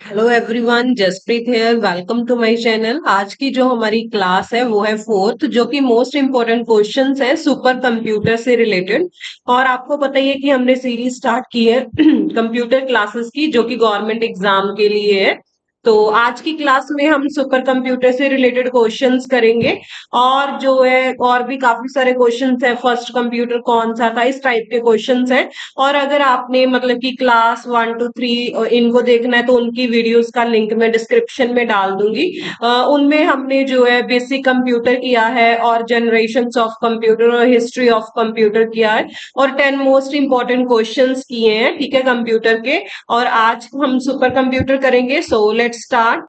Hello everyone, Jaspreet here. Welcome to my channel. आज की जो हमारी क्लास है वो है फोर्थ, जो कि मोस्ट इम्पोर्टेंट क्वेश्चंस है सुपर कंप्यूटर से रिलेटेड। और आपको पता ही है कि हमने सीरीज स्टार्ट की है कंप्यूटर क्लासेस की, जो कि गवर्नमेंट एग्जाम के लिए है। तो आज की क्लास में हम सुपर कंप्यूटर से रिलेटेड क्वेश्चंस करेंगे। और जो है और भी काफी सारे क्वेश्चंस है, फर्स्ट कंप्यूटर कौन सा था, इस टाइप के क्वेश्चंस है। और अगर आपने मतलब कि क्लास 1 to 3 इनको देखना है तो उनकी वीडियोस का लिंक मैं डिस्क्रिप्शन में डाल दूंगी। उनमें हमने जो है बेसिक कंप्यूटर किया है, और जनरेशंस ऑफ कंप्यूटर और हिस्ट्री ऑफ कंप्यूटर किया है, और 10 मोस्ट इंपॉर्टेंट क्वेश्चंस किए हैं, ठीक है, कंप्यूटर के। और आज हम सुपर कंप्यूटर करेंगे, सो लेट्स स्टार्ट।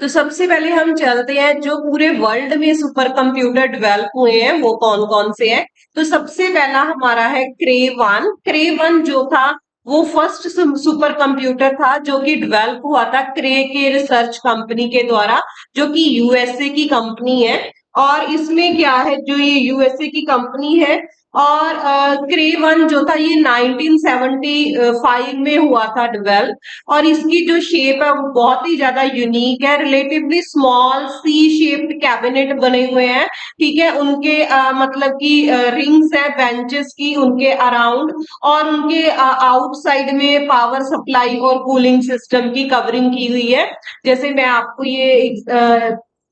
तो सबसे पहले हम चलते हैं, जो पूरे वर्ल्ड में सुपर कंप्यूटर डेवलप हुए हैं वो कौन कौन से हैं। तो सबसे पहला हमारा है क्रे 1। क्रे 1 जो था वो फर्स्ट सुपर कंप्यूटर था, जो कि डेवलप हुआ था क्रे के रिसर्च कंपनी के द्वारा, जो कि यूएसए की कंपनी है। और इसमें क्या है, जो ये यूएसए की कंपनी है, और क्रे 1 जो था ये 1975 में हुआ था डेवलप। और इसकी जो शेप है वो बहुत ही ज्यादा यूनिक है। Relatively small C shaped cabinet बने हुए हैं, ठीक है। उनके मतलब कि रिंग्स है बेंचेस की उनके अराउंड, और उनके आउटसाइड में पावर सप्लाई और कूलिंग सिस्टम की कवरिंग की हुई है। जैसे मैं आपको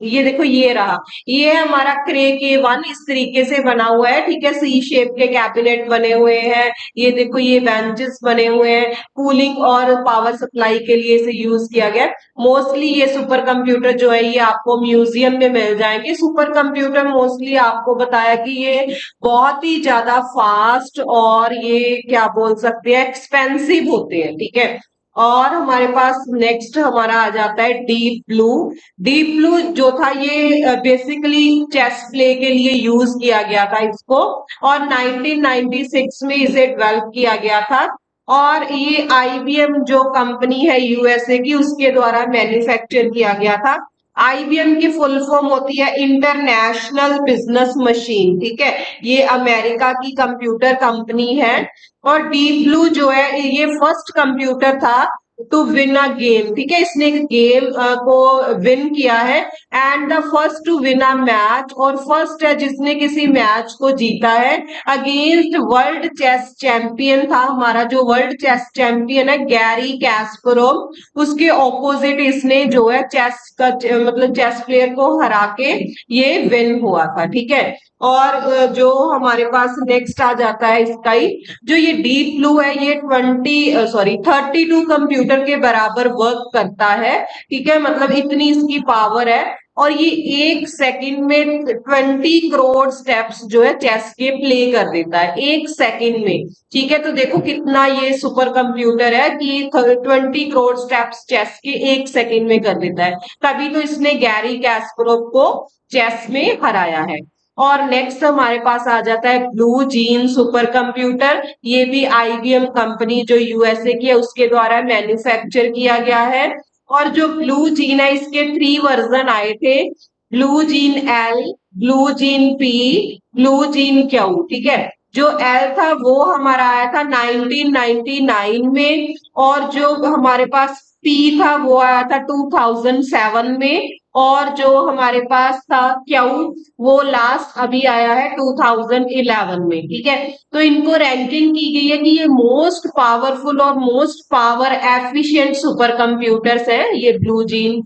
ये देखो, ये रहा, ये है हमारा क्रे 1, इस तरीके से बना हुआ है, ठीक है। सी शेप के कैबिनेट बने हुए हैं। ये देखो, ये बेंचेस बने हुए हैं, कूलिंग और पावर सप्लाई के लिए इसे यूज किया गया। मोस्टली ये सुपर कंप्यूटर जो है ये आपको म्यूजियम में मिल जाएंगे। सुपर कंप्यूटर मोस्टली आपको बताया कि ये बहुत ही ज्यादा फास्ट, और ये क्या बोल सकते हैं, एक्सपेंसिव होते हैं, ठीक है। और हमारे पास नेक्स्ट हमारा आ जाता है डीप ब्लू। डीप ब्लू जो था ये बेसिकली चेस प्ले के लिए यूज किया गया था इसको, और 1996 में इसे डेवलप किया गया था। और ये आईबीएम जो कंपनी है यूएसए की, उसके द्वारा मैन्युफैक्चर किया गया था। आईबीएम की फुल फॉर्म होती है इंटरनेशनल बिजनेस मशीन, ठीक है। ये अमेरिका की कंप्यूटर कंपनी है। और डीप ब्लू जो है ये फर्स्ट कंप्यूटर था टू विन अ गेम, ठीक है। इसने गेम को विन किया है, and the first to win a match, और फर्स्ट है जिसने किसी मैच को जीता है अगेंस्ट वर्ल्ड चेस चैंपियन था। हमारा जो वर्ल्ड चेस चैंपियन है गैरी कैस्परोव, उसके ऑपोजिट इसने जो है चेस का मतलब चेस प्लेयर को हरा के ये विन हुआ था, ठीक है। और जो हमारे पास नेक्स्ट आ जाता है इसका ही, जो ये डीप ब्लू है ये 32 कंप्यूटर के बराबर वर्क करता है, ठीक है। मतलब इतनी इसकी पावर है। और ये एक सेकंड में 20 करोड़ स्टेप्स जो है चेस के प्ले कर देता है, एक सेकंड में, ठीक है। तो देखो कितना ये सुपर कंप्यूटर है कि 20 करोड़ स्टेप्स चेस के एक सेकंड में कर देता है। तभी तो इसने गैरी कैस्परोव को चेस में हराया है। और नेक्स्ट हमारे पास आ जाता है ब्लू जीन सुपर कंप्यूटर। ये भी आईबीएम कंपनी जो यूएसए की है उसके द्वारा मैन्युफैक्चर किया गया है। और जो ब्लू जीन है इसके 3 वर्जन आए थे, blue gene L, blue gene P, blue gene Q, ठीक है। जो एल था वो हमारा आया था 1999 में, और जो हमारे पास पी था वो आया था 2007 में, और जो हमारे पास था क्यू वो लास्ट अभी आया है 2011 में, ठीक है। तो इनको रैंकिंग की गई है कि ये मोस्ट पावरफुल और most power efficient super computers है, ये ब्लू जीन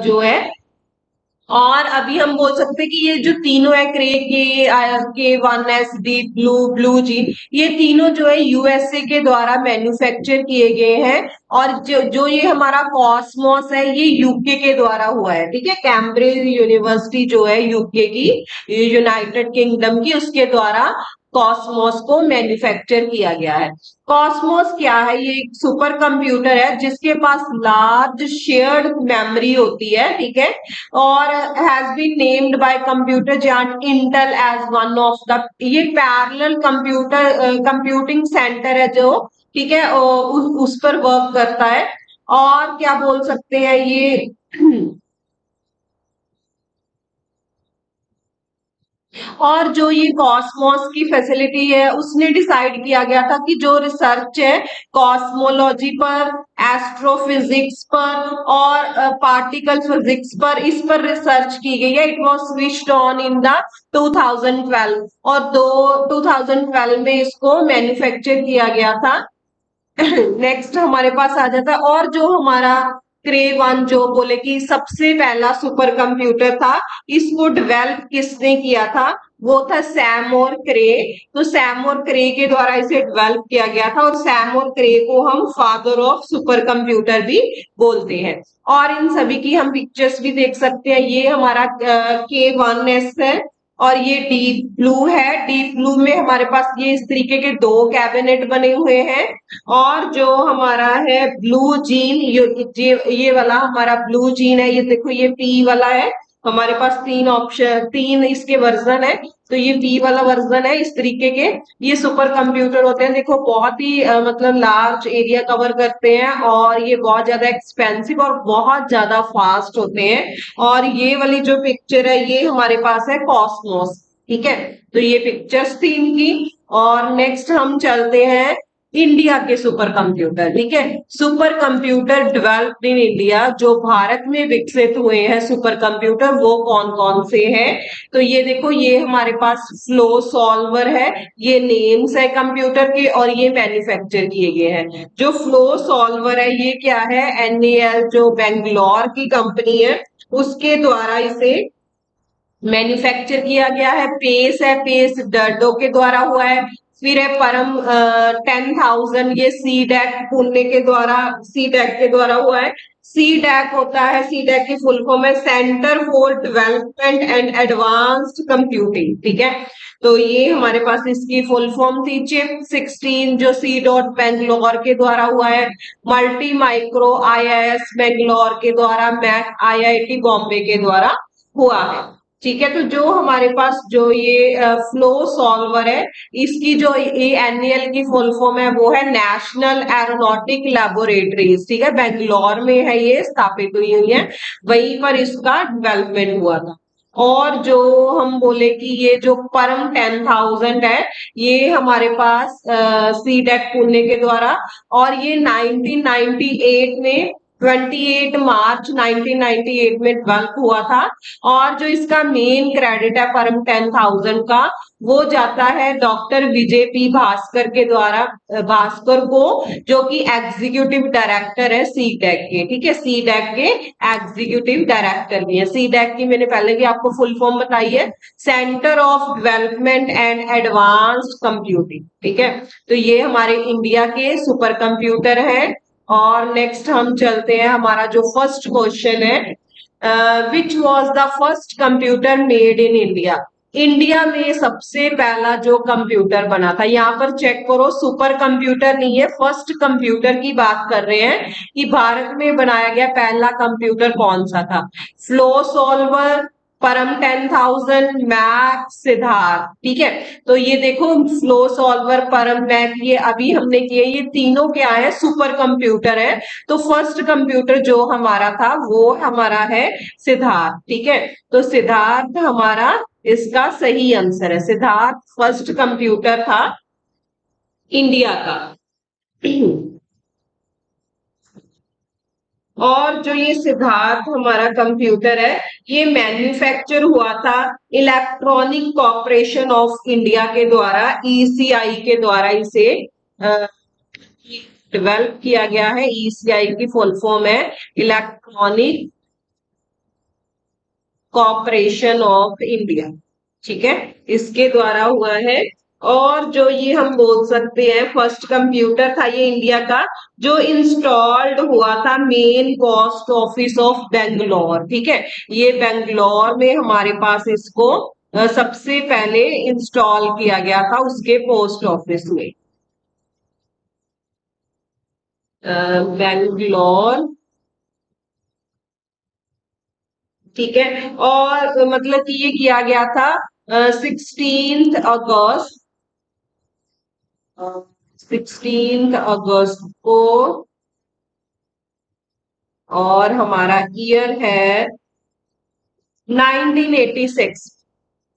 जो है। और अभी हम बोल सकते हैं कि ये जो तीनों है, के 1 S, deep blue, blue gene, ये तीनों जो है यूएसए के द्वारा मैन्युफैक्चर किए गए हैं। और जो जो ये हमारा कॉस्मोस है ये यूके के द्वारा हुआ है, ठीक है। कैम्ब्रिज यूनिवर्सिटी जो है यूके की, यूनाइटेड किंगडम की, उसके द्वारा कॉस्मोस को मैन्युफैक्चर किया गया है। कॉस्मोस क्या है, ये एक सुपर कंप्यूटर है जिसके पास लार्ज शेयर्ड मेमोरी होती है, ठीक है। और has been named by computer giant Intel as one of the, ये पैरेलल कंप्यूटिंग सेंटर है जो, ठीक है, उस पर वर्क करता है। और क्या बोल सकते हैं ये और जो ये कॉस्मोस की फैसिलिटी है उसने डिसाइड किया गया था कि जो रिसर्च है कॉस्मोलॉजी पर, एस्ट्रोफिजिक्स पर और पार्टिकल फिजिक्स पर, इस पर रिसर्च की गई है। It was switched on in the 2012 और 2012 में इसको मैन्युफैक्चर किया गया था। नेक्स्ट हमारे पास आ जाता है, और जो हमारा क्रे वन जो बोले कि सबसे पहला सुपर कंप्यूटर था, इसको डेवलप किसने किया था, वो था सैम और क्रे। तो सैम और क्रे के द्वारा इसे डेवलप किया गया था, और सैम और क्रे को हम फादर ऑफ सुपर कंप्यूटर भी बोलते हैं। और इन सभी की हम पिक्चर्स भी देख सकते हैं। ये हमारा K1S है और ये डीप ब्लू है। डीप ब्लू में हमारे पास ये इस तरीके के दो कैबिनेट बने हुए हैं। और जो हमारा है ब्लू जीन, ये वाला हमारा ब्लू जीन है। ये देखो ये पी वाला है। हमारे पास तीन ऑप्शन, तीन इसके वर्जन है। तो ये पी वाला वर्जन है इस तरीके के। ये सुपर कंप्यूटर होते हैं। देखो बहुत ही मतलब लार्ज एरिया कवर करते हैं, और ये बहुत ज्यादा एक्सपेंसिव और बहुत ज्यादा फास्ट होते हैं। और ये वाली जो पिक्चर है ये हमारे पास है कॉस्मोस। ठीक है, तो ये पिक्चर्स थी इनकी। और नेक्स्ट हम चलते हैं इंडिया के सुपर कंप्यूटर। ठीक है, super computer developed in India, जो भारत में विकसित हुए हैं सुपर कंप्यूटर, वो कौन कौन से हैं। तो ये देखो ये हमारे पास फ्लो सॉल्वर है। ये नेम्स है कंप्यूटर के, और ये मैन्युफैक्चर किए गए हैं। जो फ्लो सॉल्वर है ये क्या है, एनएल जो बेंगलोर की कंपनी है उसके द्वारा इसे मैन्युफैक्चर किया गया है। पेस है, पेस डर्डो के द्वारा हुआ है। फिर है परम 10,000, ये सी डैक पुणे के द्वारा, सी डैक के द्वारा हुआ है। सी डैक होता है, सी डैक की फुल फॉर्म है centre for development and advanced computing. ठीक है, तो ये हमारे पास इसकी फुल फॉर्म थी। चिप 16 जो सी डॉट बेंगलोर के द्वारा हुआ है। मल्टी माइक्रो आईआईएस बेंगलोर के द्वारा, मैक आईआईटी बॉम्बे के द्वारा हुआ है। ठीक है, तो जो हमारे पास जो ये फ्लो सॉल्वर है, इसकी जो ये एनएल की फुल फॉर्म है वो है नेशनल एरोनॉटिक लेबोरेटरीज। ठीक है, बेंगलोर में है, ये स्थापित हुई हुई है, वहीं पर इसका डेवलपमेंट हुआ था। और जो हम बोले कि ये जो परम 10,000 है, ये हमारे पास सी डेक पुणे के द्वारा, और ये 1998 में 28 मार्च 1998 में डेवलप हुआ था। और जो इसका मेन क्रेडिट है परम 10,000 का, वो जाता है डॉक्टर विजय पी भास्कर के द्वारा, भास्कर को, जो कि एग्जीक्यूटिव डायरेक्टर है सी डैक के। ठीक है, सी डैक के एग्जीक्यूटिव डायरेक्टर भी है। सी डैक की मैंने पहले भी आपको फुल फॉर्म बताई है, centre of development and advanced computing. ठीक है, तो ये हमारे इंडिया के सुपर कंप्यूटर है। और नेक्स्ट हम चलते हैं, हमारा जो फर्स्ट क्वेश्चन है, which was the first computer made in India. India में सबसे पहला जो कंप्यूटर बना था, यहाँ पर चेक करो सुपर कंप्यूटर नहीं है, फर्स्ट कंप्यूटर की बात कर रहे हैं कि भारत में बनाया गया पहला कंप्यूटर कौन सा था। फ्लो सॉल्वर, परम 10,000, मैक, सिद्धार्थ। ठीक है, तो ये देखो फ्लो सॉल्वर, परम, मैक, ये अभी हमने किए, ये तीनों क्या है, सुपर कंप्यूटर है। तो फर्स्ट कंप्यूटर जो हमारा था वो हमारा है सिद्धार्थ। ठीक है, तो सिद्धार्थ हमारा इसका सही आंसर है। सिद्धार्थ फर्स्ट कंप्यूटर था इंडिया का। और जो ये सिद्धार्थ हमारा कंप्यूटर है, ये मैन्युफैक्चर हुआ था इलेक्ट्रॉनिक कॉर्पोरेशन ऑफ इंडिया के द्वारा, ईसीआई के द्वारा इसे डेवलप किया गया है। ईसीआई की फुल फॉर्म है इलेक्ट्रॉनिक कॉर्पोरेशन ऑफ इंडिया। ठीक है, इसके द्वारा हुआ है। और जो ये हम बोल सकते हैं फर्स्ट कंप्यूटर था ये इंडिया का, जो इंस्टॉल्ड हुआ था main post office of Bangalore. ठीक है, ये बेंगलोर में हमारे पास इसको सबसे पहले इंस्टॉल किया गया था उसके पोस्ट ऑफिस में, बेंगलोर। ठीक है, और मतलब कि ये किया गया था 16 अगस्त, 16 अगस्त को। और हमारा ईयर है 1986।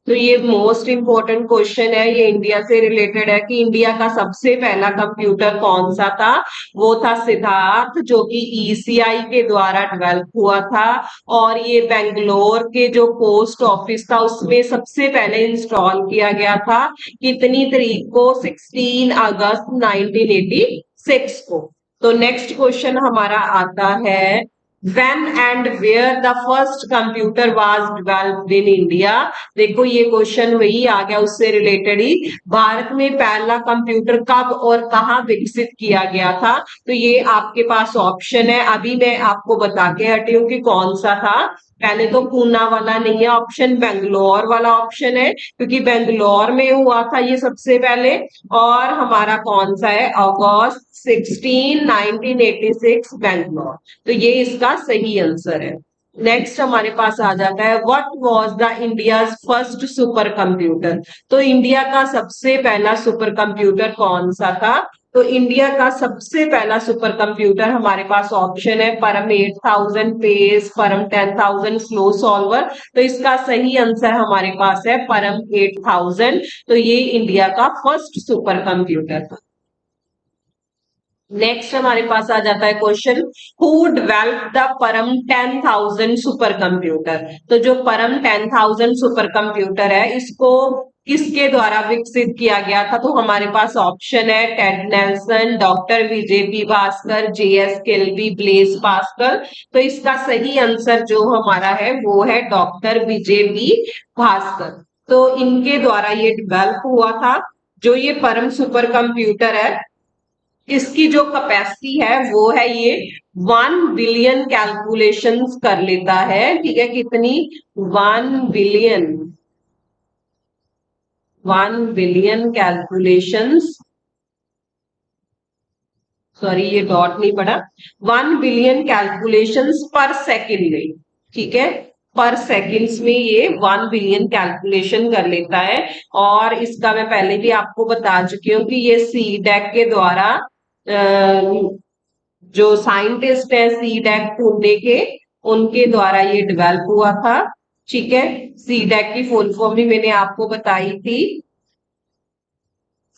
तो ये मोस्ट इम्पोर्टेंट क्वेश्चन है, ये इंडिया से रिलेटेड है कि इंडिया का सबसे पहला कंप्यूटर कौन सा था। वो था सिद्धार्थ, जो कि ईसीआई के द्वारा डेवलप हुआ था। और ये बेंगलोर के जो पोस्ट ऑफिस था उसमें सबसे पहले इंस्टॉल किया गया था। कितनी तारीख को? 16 अगस्त 1986 को। तो नेक्स्ट क्वेश्चन हमारा आता है, when and where the first computer was developed in India। देखो ये क्वेश्चन वही आ गया, उससे रिलेटेड ही। भारत में पहला कंप्यूटर कब और कहाँ विकसित किया गया था? तो ये आपके पास ऑप्शन है, अभी मैं आपको बता के हटी हूँ कि कौन सा था। पहले तो पूना वाला नहीं है ऑप्शन, बेंगलोर वाला ऑप्शन है, क्योंकि बेंगलोर में हुआ था ये सबसे पहले। और हमारा कौन सा है? अगस्त 16 1986 बेंगलोर। तो ये इसका सही आंसर है। नेक्स्ट हमारे पास आ जाता है, what was the India first super computer. तो इंडिया का सबसे पहला सुपर कंप्यूटर कौन सा था? तो इंडिया का सबसे पहला सुपर कंप्यूटर हमारे पास ऑप्शन है परम 8000 पेज, परम 10000 फ्लो सॉल्वर। तो इसका सही आंसर हमारे पास है परम 8000। तो ये इंडिया का फर्स्ट सुपर कंप्यूटर था। नेक्स्ट हमारे पास आ जाता है क्वेश्चन, हु डेवलप द परम 10000 सुपर कंप्यूटर। तो जो परम 10000 सुपर कंप्यूटर है, इसको किसके द्वारा विकसित किया गया था? तो हमारे पास ऑप्शन है Ted Nelson, doctor Vijay P Bhaskar, J S Kilby, Blaise Pascal. तो इसका सही आंसर जो हमारा है वो है डॉक्टर विजय पी भास्कर। तो इनके द्वारा ये डेवलप हुआ था। जो ये परम सुपर कंप्यूटर है, इसकी जो कैपेसिटी है वो है ये 1 बिलियन कैलकुलेशंस कर लेता है। ठीक है, कितनी? 1 बिलियन, 1 बिलियन कैलकुलेशंस। सॉरी ये डॉट नहीं पड़ा। 1 बिलियन कैलकुलेशंस पर सेकेंड में। ठीक है, पर सेकेंड्स में ये 1 बिलियन कैलकुलेशन कर लेता है। और इसका मैं पहले भी आपको बता चुकी हूँ कि ये सी डैक के द्वारा जो साइंटिस्ट है सी डैक पुणे के, उनके द्वारा ये डेवलप हुआ था। ठीक है, सी डैक की फुल फॉर्म भी मैंने आपको बताई थी।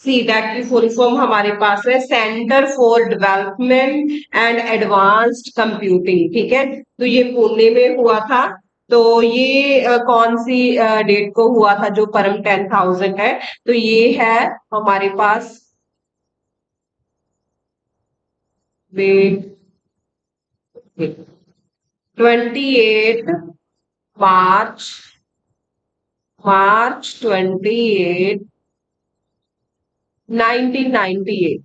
सी डैक की फुल फॉर्म हमारे पास है centre for development and advanced computing. ठीक है, तो ये पुणे में हुआ था। तो ये कौन सी डेट को हुआ था जो परम 10000 है? तो ये है हमारे पास, वेट, 28 मार्च 28 1998,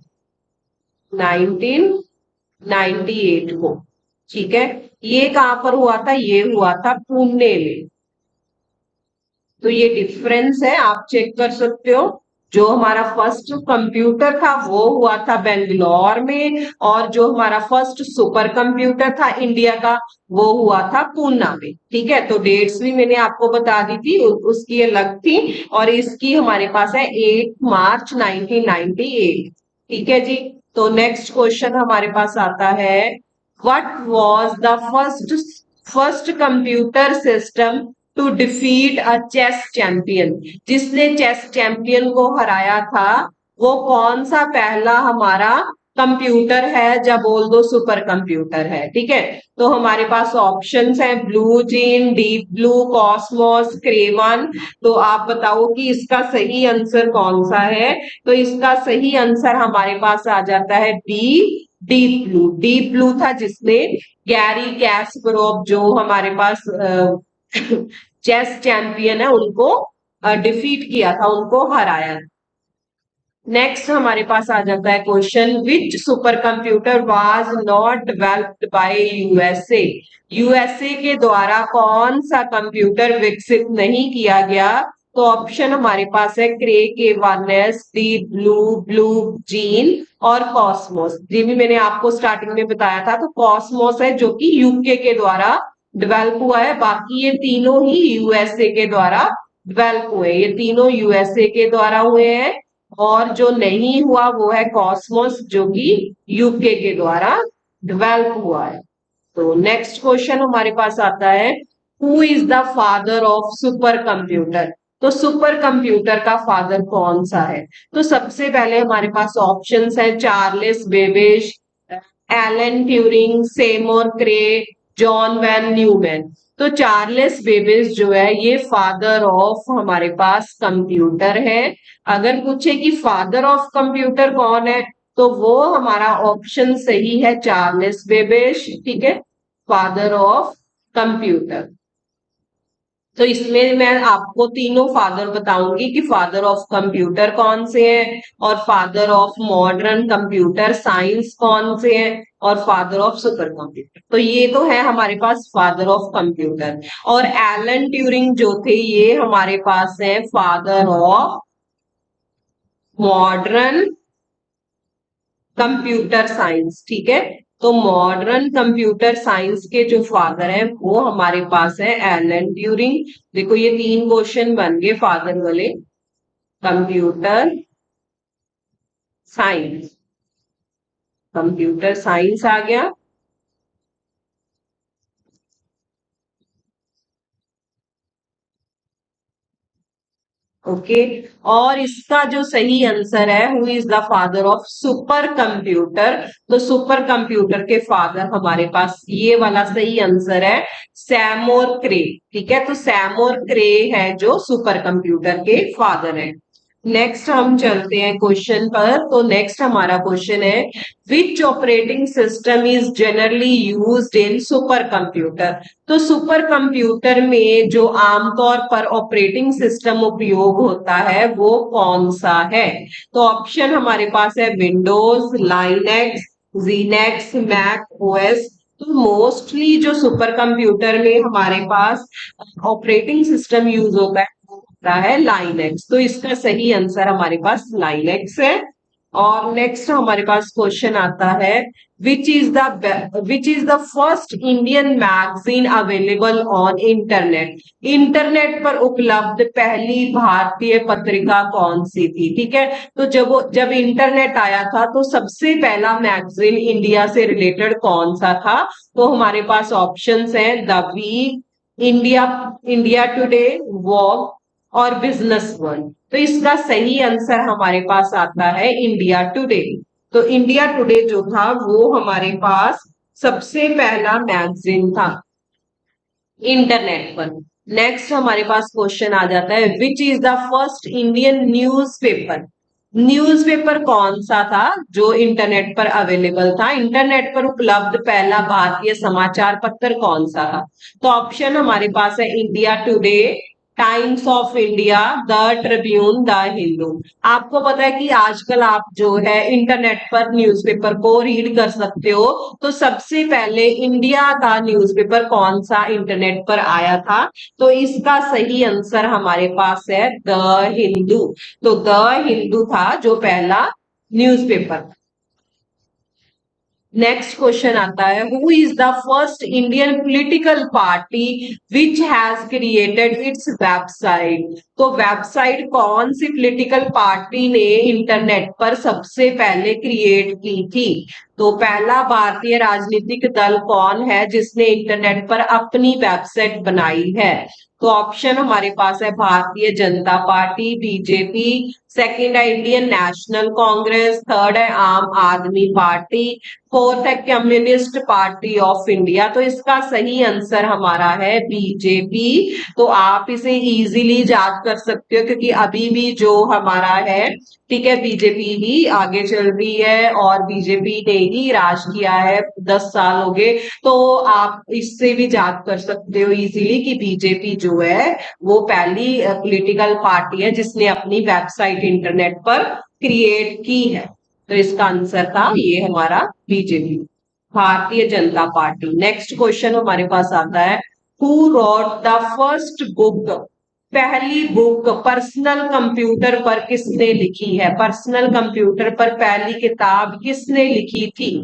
1998 को। ठीक है, ये कहां पर हुआ था? ये हुआ था पुणे में। तो ये डिफरेंस है, आप चेक कर सकते हो। जो हमारा फर्स्ट कंप्यूटर था वो हुआ था बेंगलोर में, और जो हमारा फर्स्ट सुपर कंप्यूटर था इंडिया का वो हुआ था पूना में। ठीक है, तो डेट्स भी मैंने आपको बता दी थी, उसकी अलग थी। और इसकी हमारे पास है 8 मार्च 1998। ठीक है जी। तो नेक्स्ट क्वेश्चन हमारे पास आता है, what was the first first computer system to defeat a chess champion. जिसने चेस चैंपियन को हराया था, वो कौन सा पहला हमारा कंप्यूटर है? जब बोल दो सुपर कंप्यूटर है। ठीक है, तो हमारे पास ऑप्शंस हैं blue gene, deep blue, Cosmos, Kraven. तो आप बताओ कि इसका सही आंसर कौन सा है? तो इसका सही आंसर हमारे पास आ जाता है B, Deep Blue. Deep Blue था जिसने गैरी कैस्परोव, जो हमारे पास चेस चैंपियन है, उनको डिफीट किया था, उनको हराया। नेक्स्ट हमारे पास आ जाता है question, which super computer was not developed by USA. USA के द्वारा कौन सा कंप्यूटर विकसित नहीं किया गया? तो ऑप्शन हमारे पास है क्रे के वानेस, डी ब्लू, ब्लू जीन और कॉस्मोस। जी भी मैंने आपको स्टार्टिंग में बताया था। तो कॉस्मोस है जो कि यूके के द्वारा डेवलप हुआ है, बाकी ये तीनों ही यूएसए के द्वारा डेवलप हुए। ये तीनों यूएसए के द्वारा हुए हैं। और जो नहीं हुआ वो है कॉस्मोस, जो कि यूके के द्वारा डेवलप हुआ है। तो नेक्स्ट क्वेश्चन हमारे पास आता है, who is the father of super computer. तो सुपर कंप्यूटर का फादर कौन सा है? तो सबसे पहले हमारे पास ऑप्शंस है Charles Babbage, Alan Turing, Seymour Cray, John von Neumann. तो चार्ल्स बेबेज जो है ये फादर ऑफ हमारे पास कंप्यूटर है। अगर पूछे कि फादर ऑफ कंप्यूटर कौन है, तो वो हमारा ऑप्शन सही है चार्ल्स बेबेज, ठीक है, फादर ऑफ कंप्यूटर। तो इसमें मैं आपको तीनों फादर बताऊंगी कि फादर ऑफ कंप्यूटर कौन से हैं, और father of modern computer science कौन से हैं, और फादर ऑफ सुपर कंप्यूटर। तो ये तो है हमारे पास फादर ऑफ कंप्यूटर। और एलन ट्यूरिंग जो थे ये हमारे पास है father of modern computer science, ठीक है। तो मॉडर्न कंप्यूटर साइंस के जो फादर हैं वो हमारे पास है एलन ट्यूरिंग। देखो ये तीन क्वेश्चन बन गए फादर वाले, कंप्यूटर साइंस, कंप्यूटर साइंस आ गया। ओके, और इसका जो सही आंसर है who is the father of super computer. तो सुपर कंप्यूटर के फादर हमारे पास ये वाला सही आंसर है सैमोर क्रे, ठीक है। तो सैमोर क्रे है जो सुपर कंप्यूटर के फादर है। नेक्स्ट हम चलते हैं क्वेश्चन पर। तो नेक्स्ट हमारा क्वेश्चन है which operating system is generally used in super computer. तो सुपर कंप्यूटर में जो आमतौर पर ऑपरेटिंग सिस्टम उपयोग होता है वो कौन सा है? तो ऑप्शन हमारे पास है विंडोज, लाइनेक्स, जीनेक्स, मैक ओएस। तो मोस्टली जो सुपर कंप्यूटर में हमारे पास ऑपरेटिंग सिस्टम यूज होता है है लाइनेक्स। तो इसका सही आंसर हमारे पास लाइनेक्स है। और नेक्स्ट हमारे पास क्वेश्चन आता है which is the first Indian magazine available on internet. Internet पर उपलब्ध पहली भारतीय पत्रिका कौन सी थी? ठीक है, तो जब इंटरनेट आया था तो सबसे पहला मैगजीन इंडिया से रिलेटेड कौन सा था? तो हमारे पास ऑप्शंस हैं the week, India India today, Vogue और बिजनेस वर्ल्ड। तो इसका सही आंसर हमारे पास आता है इंडिया टुडे। तो इंडिया टुडे जो था वो हमारे पास सबसे पहला मैगजीन था इंटरनेट पर। नेक्स्ट हमारे पास क्वेश्चन आ जाता है which is the first Indian newspaper. Newspaper कौन सा था जो इंटरनेट पर अवेलेबल था? इंटरनेट पर उपलब्ध पहला भारतीय समाचार पत्र कौन सा था? तो ऑप्शन हमारे पास है India today, times of India, the Tribune, the Hindu. आपको पता है कि आजकल आप जो है इंटरनेट पर न्यूज़पेपर को रीड कर सकते हो। तो सबसे पहले इंडिया का न्यूज़पेपर कौन सा इंटरनेट पर आया था? तो इसका सही आंसर हमारे पास है द हिंदू। तो द हिंदू था जो पहला न्यूज़पेपर। नेक्स्ट क्वेश्चन आता है who is the first Indian political party which has created its website. तो वेबसाइट कौन सी पॉलिटिकल पार्टी ने इंटरनेट पर सबसे पहले क्रिएट की थी? तो पहला भारतीय राजनीतिक दल कौन है जिसने इंटरनेट पर अपनी वेबसाइट बनाई है? तो ऑप्शन हमारे पास है Bharatiya Janata party, BJP, second है इंडियन नेशनल कांग्रेस, थर्ड है आम आदमी पार्टी, फोर्थ है कम्युनिस्ट पार्टी ऑफ इंडिया। तो इसका सही आंसर हमारा है बीजेपी। तो आप इसे इजीली याद कर सकते हो क्योंकि अभी भी जो हमारा है, ठीक है, बीजेपी ही आगे चल रही है और बीजेपी ने ही राज किया है, 10 साल हो गए। तो आप इससे भी याद कर सकते हो इजीली कि बीजेपी जो है वो पहली पॉलिटिकल पार्टी है जिसने अपनी वेबसाइट इंटरनेट पर क्रिएट की है। तो इसका आंसर था ये हमारा BJP, Bharatiya Janata party. Next question हमारे पास आता है who rot the first book. पहली बुक पर्सनल कंप्यूटर पर किसने लिखी है? पर्सनल कंप्यूटर पर पहली किताब किसने लिखी थी?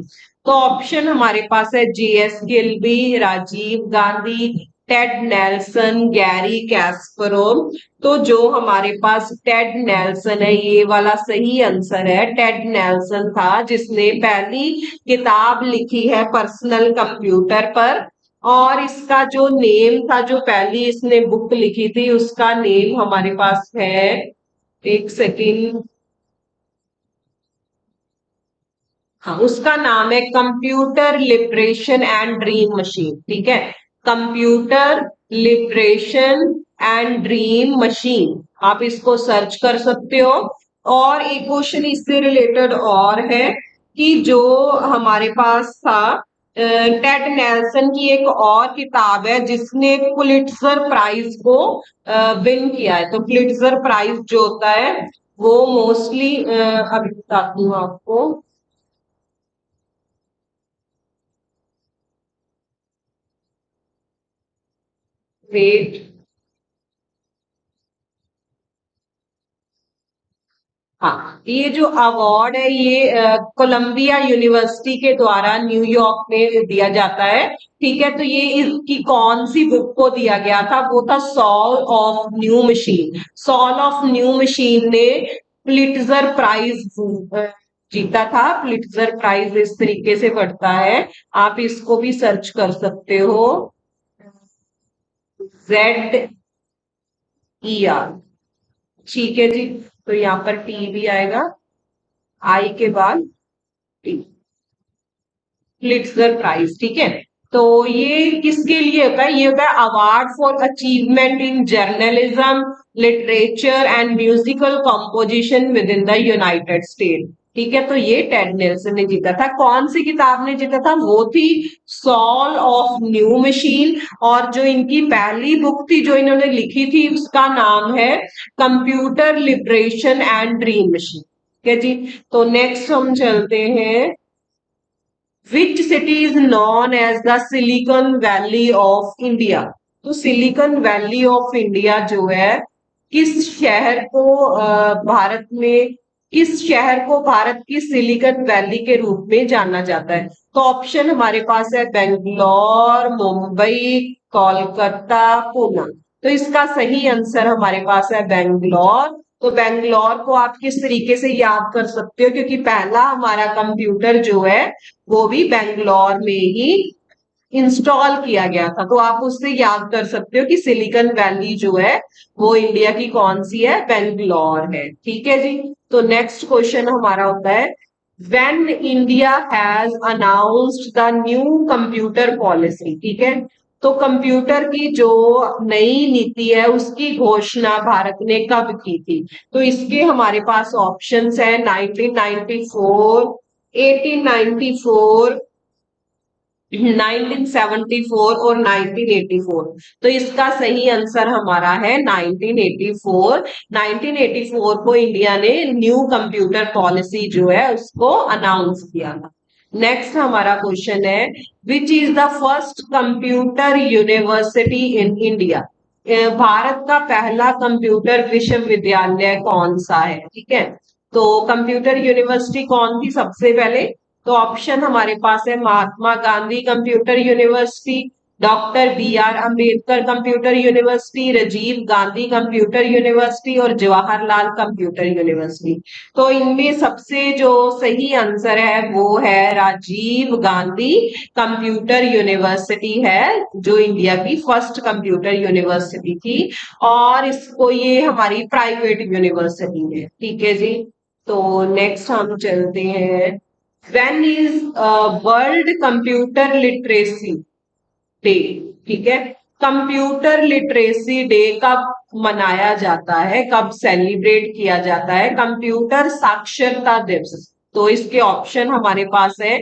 तो ऑप्शन हमारे पास है जीएस गिल्बी, Rajiv Gandhi, Ted Nelson, Garry Kasparov. तो जो हमारे पास टेड नेल्सन है ये वाला सही आंसर है। टेड नेल्सन था जिसने पहली किताब लिखी है पर्सनल कंप्यूटर पर। और इसका जो नेम था, जो पहली इसने बुक लिखी थी, उसका नेम हमारे पास है, एक सेकेंड, हाँ, उसका नाम है Computer Liberation and Dream Machine. ठीक है, Computer Liberation and Dream machine, आप इसको सर्च कर सकते हो। और एक क्वेश्चन इससे रिलेटेड और है कि जो हमारे पास था, टेड नेल्सन की एक और किताब है जिसने पुलिट्जर प्राइज को विन किया है। तो पुलिट्जर प्राइज जो होता है वो मोस्टली, अभी बताती हूँ आपको, वेट, हाँ, ये जो अवार्ड है ये कोलंबिया यूनिवर्सिटी के द्वारा न्यूयॉर्क में दिया जाता है। ठीक है, तो ये इसकी कौन सी बुक को दिया गया था, वो था Soul of New Machine. Soul of New Machine ने पुलिट्जर प्राइज जीता था। पुलिट्जर प्राइज इस तरीके से बढ़ता है, आप इसको भी सर्च कर सकते हो, ZER। ठीक है जी, तो यहाँ पर टी भी आएगा, आई के बाद पुलिट्जर प्राइज। ठीक है, तो ये किसके लिए होता है, ये होता है award for achievement in journalism, literature and musical composition with in the United state. ठीक है, तो ये टेड नेल्सन ने जीता था। कौन सी किताब ने जीता था, वो थी सॉल ऑफ न्यू मशीन। और जो इनकी पहली बुक थी जो इन्होंने लिखी थी, उसका नाम है Computer Liberation and Dream Machine. ठीक है जी, तो नेक्स्ट हम चलते हैं, which city is known as the Silicon Valley of India. तो सिलिकॉन वैली ऑफ इंडिया जो है, किस शहर को भारत में, किस शहर को भारत की सिलिकॉन वैली के रूप में जाना जाता है। तो ऑप्शन हमारे पास है बेंगलोर, मुंबई, कोलकाता, पूना। तो इसका सही आंसर हमारे पास है बेंगलोर। तो बेंगलोर को आप किस तरीके से याद कर सकते हो, क्योंकि पहला हमारा कंप्यूटर जो है वो भी बेंगलोर में ही इंस्टॉल किया गया था। तो आप उससे याद कर सकते हो कि सिलिकॉन वैली जो है वो इंडिया की कौन सी है, बेंगलोर है। ठीक है जी, तो नेक्स्ट क्वेश्चन हमारा होता है, when India has announced the new computer policy. ठीक है, तो कंप्यूटर की जो नई नीति है उसकी घोषणा भारत ने कब की थी। तो इसके हमारे पास ऑप्शंस है 1994, 1894, 1974 और 1984। तो इसका सही आंसर हमारा है 1984। 1984 को इंडिया ने न्यू कंप्यूटर पॉलिसी जो है उसको अनाउंस किया था। नेक्स्ट हमारा क्वेश्चन है, which is the first computer university in India. Bharat का पहला कंप्यूटर विश्वविद्यालय कौन सा है। ठीक है, तो कंप्यूटर यूनिवर्सिटी कौन थी सबसे पहले। तो ऑप्शन हमारे पास है Mahatma Gandhi computer university, doctor B.R. Ambedkar computer university, Rajiv Gandhi computer university और जवाहरलाल कंप्यूटर यूनिवर्सिटी। तो इनमें सबसे जो सही आंसर है वो है राजीव गांधी कंप्यूटर यूनिवर्सिटी है, जो इंडिया की फर्स्ट कंप्यूटर यूनिवर्सिटी थी। और इसको, ये हमारी प्राइवेट यूनिवर्सिटी है। ठीक है जी, तो नेक्स्ट हम चलते हैं, when is world computer literacy day. ठीक है, कंप्यूटर लिटरेसी डे कब मनाया जाता है, कब सेलिब्रेट किया जाता है, कंप्यूटर साक्षरता दिवस। तो इसके ऑप्शन हमारे पास है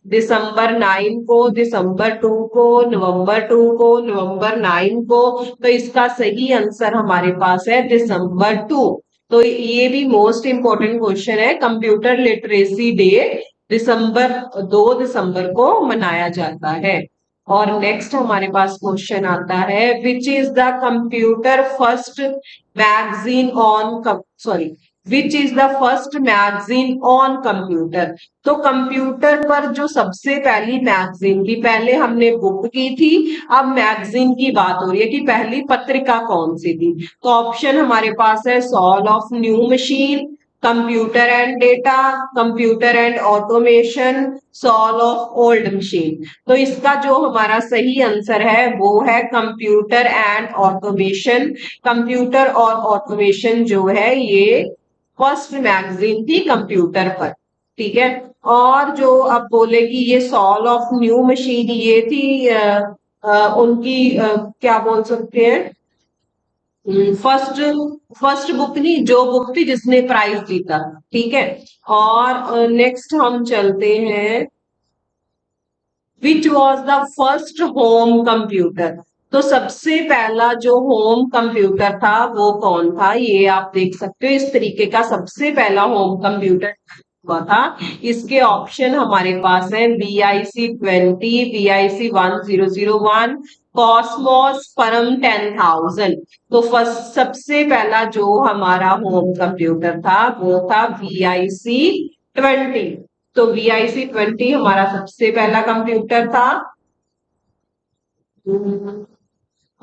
दिसंबर 9 को, दिसंबर 2 को, नवंबर 2 को, नवंबर 9 को। तो इसका सही आंसर हमारे पास है दिसंबर 2। तो ये भी मोस्ट इंपॉर्टेंट क्वेश्चन है, कंप्यूटर लिटरेसी डे दिसंबर 2 दिसंबर को मनाया जाता है। और नेक्स्ट हमारे पास क्वेश्चन आता है, which is the computer first magazine on, sorry, which is the first magazine on computer. तो कंप्यूटर पर जो सबसे पहली मैगजीन थी, पहले हमने बुक की थी, अब मैगजीन की बात हो रही है कि पहली पत्रिका कौन सी थी। तो ऑप्शन हमारे पास है Soul of New Machine, computer and data, computer and automation, solve of old machine. तो इसका जो हमारा सही आंसर है वो है कंप्यूटर एंड ऑटोमेशन। कंप्यूटर और ऑटोमेशन जो है ये फर्स्ट मैगजीन थी कंप्यूटर पर, ठीक है। और जो अब बोले कि ये सॉल्व ऑफ न्यू मशीन ये थी उनकी क्या बोल सकते हैं, फर्स्ट फर्स्ट बुक नहीं, जो बुक थी जिसने प्राइज जीता, ठीक है। और नेक्स्ट हम चलते हैं, which was the first home computer. तो सबसे पहला जो होम कंप्यूटर था वो कौन था, ये आप देख सकते हो। इस तरीके का सबसे पहला होम कंप्यूटर हुआ था। इसके ऑप्शन हमारे पास है BIC-20, BIC-1001, कॉस्मोस, परम 10,000। तो फर्स्ट सबसे पहला जो हमारा होम कंप्यूटर था वो था BIC-20। तो BIC-20 हमारा सबसे पहला कंप्यूटर था।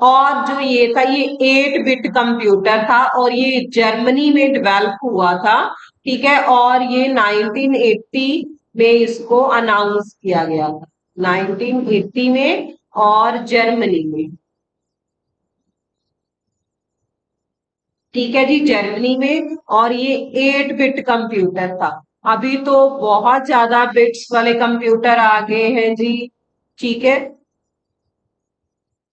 और जो ये था ये 8 बिट कंप्यूटर था और ये जर्मनी में डेवलप हुआ था, ठीक है। और ये 1980 में इसको अनाउंस किया गया था, 1980 में, और जर्मनी में, ठीक है जी, जर्मनी में। और ये 8 बिट कंप्यूटर था। अभी तो बहुत ज्यादा बिट्स वाले कंप्यूटर आ गए हैं जी, ठीक है।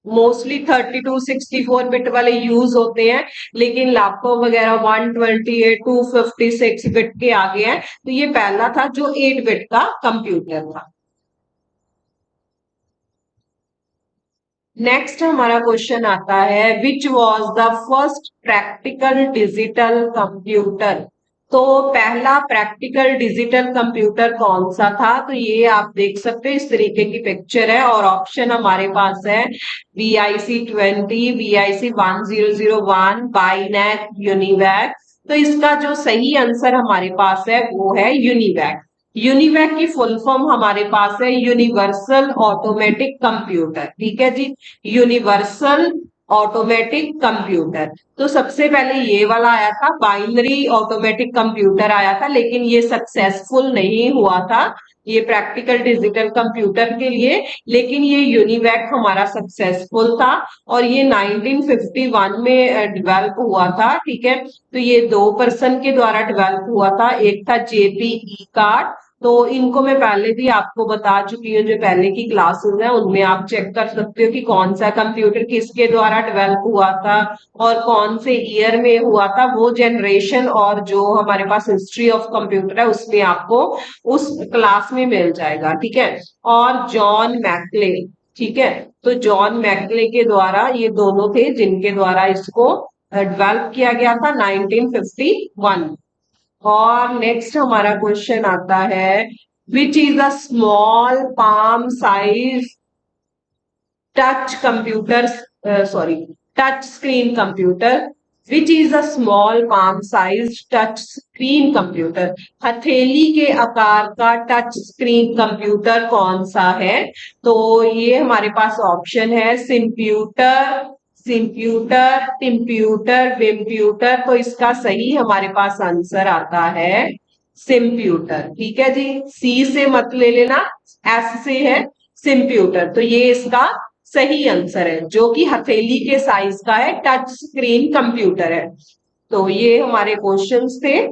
मोस्टली 32 64 बिट वाले यूज होते हैं, लेकिन लैपटॉप वगैरह 128 256 बिट के आ गए हैं। तो ये पहला था जो 8 बिट का कंप्यूटर था। नेक्स्ट हमारा क्वेश्चन आता है, which was the first practical digital computer. तो पहला प्रैक्टिकल डिजिटल कंप्यूटर कौन सा था, तो ये आप देख सकते हैं, इस तरीके की पिक्चर है और ऑप्शन हमारे पास है BIC-20, BIC-1001, बाइनैक, यूनिवैक। तो इसका जो सही आंसर हमारे पास है वो है यूनिवैक। यूनिवैक की फुल फॉर्म हमारे पास है यूनिवर्सल ऑटोमेटिक कंप्यूटर, ठीक है जी, यूनिवर्सल ऑटोमेटिक कंप्यूटर। तो सबसे पहले ये वाला आया था, बाइनरी ऑटोमेटिक कंप्यूटर आया था, लेकिन ये सक्सेसफुल नहीं हुआ था ये प्रैक्टिकल डिजिटल कंप्यूटर के लिए। लेकिन ये यूनिवैक हमारा सक्सेसफुल था और ये 1951 में डेवलप हुआ था, ठीक है। तो ये 2 पर्सन के द्वारा डेवलप हुआ था, एक था JP कार्ड। तो इनको मैं पहले भी आपको बता चुकी हूँ, जो पहले की क्लासेस है उनमें आप चेक कर सकते हो कि कौन सा कंप्यूटर किसके द्वारा डेवलप हुआ था और कौन से ईयर में हुआ था, वो जनरेशन और जो हमारे पास हिस्ट्री ऑफ कंप्यूटर है उसमें आपको उस क्लास में मिल जाएगा, ठीक है। और जॉन मैकले, ठीक है। तो जॉन मैकले के द्वारा ये दोनों थे जिनके द्वारा इसको डेवलप किया गया था 1951। और नेक्स्ट हमारा क्वेश्चन आता है, which is a small palm size touch computer, sorry, touch screen computer. Which is a small palm size touch screen computer. हथेली के आकार का टच स्क्रीन कंप्यूटर कौन सा है, तो ये हमारे पास ऑप्शन है सिंप्यूटर, सिंप्यूटर, टिम्प्यूटर, विम्प्यूटर। तो इसका सही हमारे पास आंसर आता है सिंप्यूटर, ठीक है जी। सी से मत ले लेना, एस से है सिंप्यूटर। तो ये इसका सही आंसर है, जो कि हथेली के साइज का है, टच स्क्रीन कंप्यूटर है। तो ये हमारे क्वेश्चंस थे।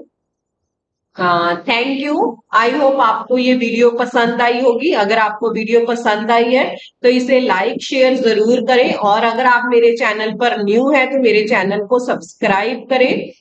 Thank you. आई होप आपको ये वीडियो पसंद आई होगी। अगर आपको वीडियो पसंद आई है तो इसे लाइक शेयर जरूर करें, और अगर आप मेरे चैनल पर न्यू है तो मेरे चैनल को सब्सक्राइब करें।